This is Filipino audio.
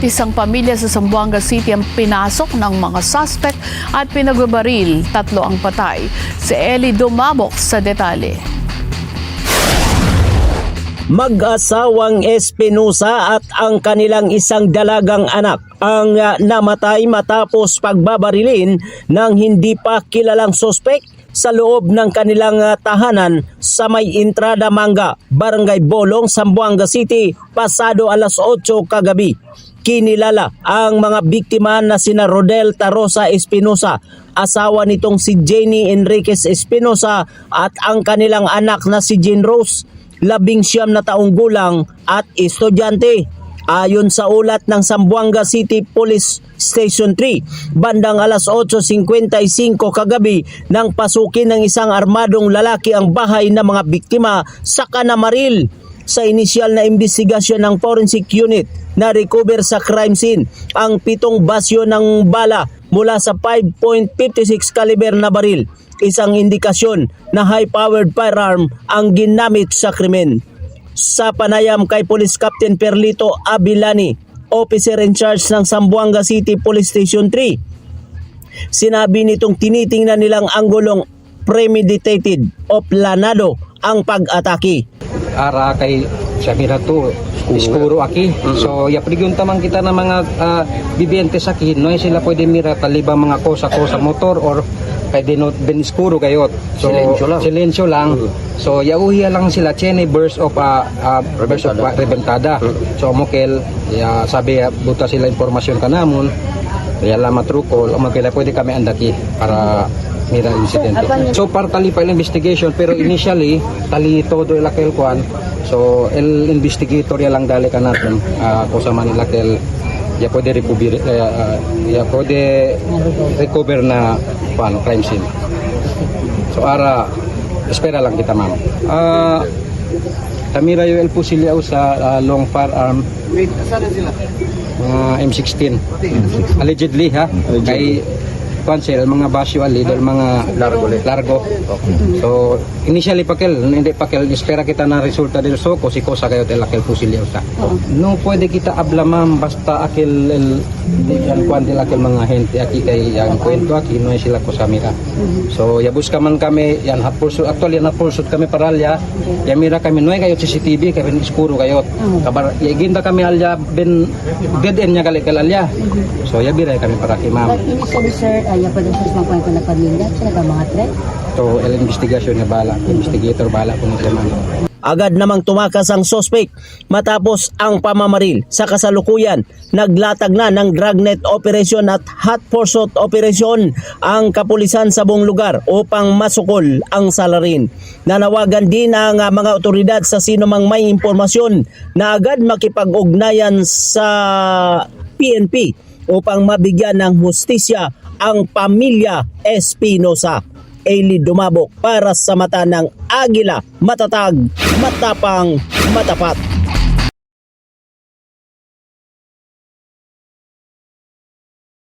Isang pamilya sa Zamboanga City ang pinasok ng mga suspect at pinagbabaril. 3 ang patay. Si Eli Dumabok sa detalye. Mag-asawang Espinosa at ang kanilang isang dalagang anak ang namatay matapos pagbabarilin ng hindi pa kilalang suspect sa loob ng kanilang tahanan sa may Entrada Manga, Barangay Bolong, Zamboanga City, pasado alas 8 kagabi. Kinilala ang mga biktima na sina Rodel Tarosa Espinosa, asawa nitong si Jenny Enriquez Espinosa at ang kanilang anak na si Jean Rose, 19 na taong gulang at estudyante. Ayon sa ulat ng Zamboanga City Police Station 3, bandang alas 8:55 kagabi nang pasukin ng isang armadong lalaki ang bahay ng mga biktima sa Canamaril. Sa inisyal na investigasyon ng Forensic Unit, na-recover sa crime scene ang 7 basyo ng bala mula sa 5.56 caliber na baril. Isang indikasyon na high-powered firearm ang ginamit sa krimen. Sa panayam kay Police Captain Perlito Abilani, officer in charge ng Zamboanga City Police Station 3, sinabi nitong tinitingnan nilang anggulong premeditated o planado ang pag-atake. Ara kay Shamira to iskuro aki. So yaprig tamang kita na mga bibiyente sa kin, no sila pwede mira taliba mga kosa motor or pwede no ben iskuro kayot. So silensyo lang. So yauhiya lang sila chene burst of rebentada. So mokel ya sabi buta sila impormasyon kanamon. Ya la matrukol o magkila pwede kami andaki para mira insidente. So para tali pa investigation pero initially tali todo ilakel kuan. So el investigator ya lang dali ka natin kusa man ilakel ya pwede recover na kuan crime scene. So ara espera lang kita ma'am. Tamira yung el fusilyaw sa long firearm. M16 allegedly ha kay cancel mga basyo ali dahil mga largo. So initially hindi pakel espera kita na resulta del soko si kosa kayo tel fusilyo sa. No pwede kita abla ma'am basta akil yan kuan del akil mga hente aki kay yang kwento aki no sila ko sa mira. So yabus ka man kami yan hapulso actually napulsot kami paralya ya mira kami noy kayo CCTV kay ben iskuro kayo kabar ya ginda kami alya ben dead end nya kali kalalya. So ya bira kami para kay ma'am. Sir, ya pwede sa mga kwento na pamilya, sila mga threat? So, el investigasyon na bala, investigator bala kung ito man. Agad namang tumakas ang suspect matapos ang pamamaril. Sa kasalukuyan, naglatag na ng dragnet operation at hot pursuit operation ang kapulisan sa buong lugar upang masukol ang salarin. Nanawagan din ang mga otoridad sa sino mang may impormasyon na agad makipag-ugnayan sa PNP upang mabigyan ng hustisya ang pamilya Espinosa. Eli Dumabok para sa mata ng Agila, matatag, matapang, matapat.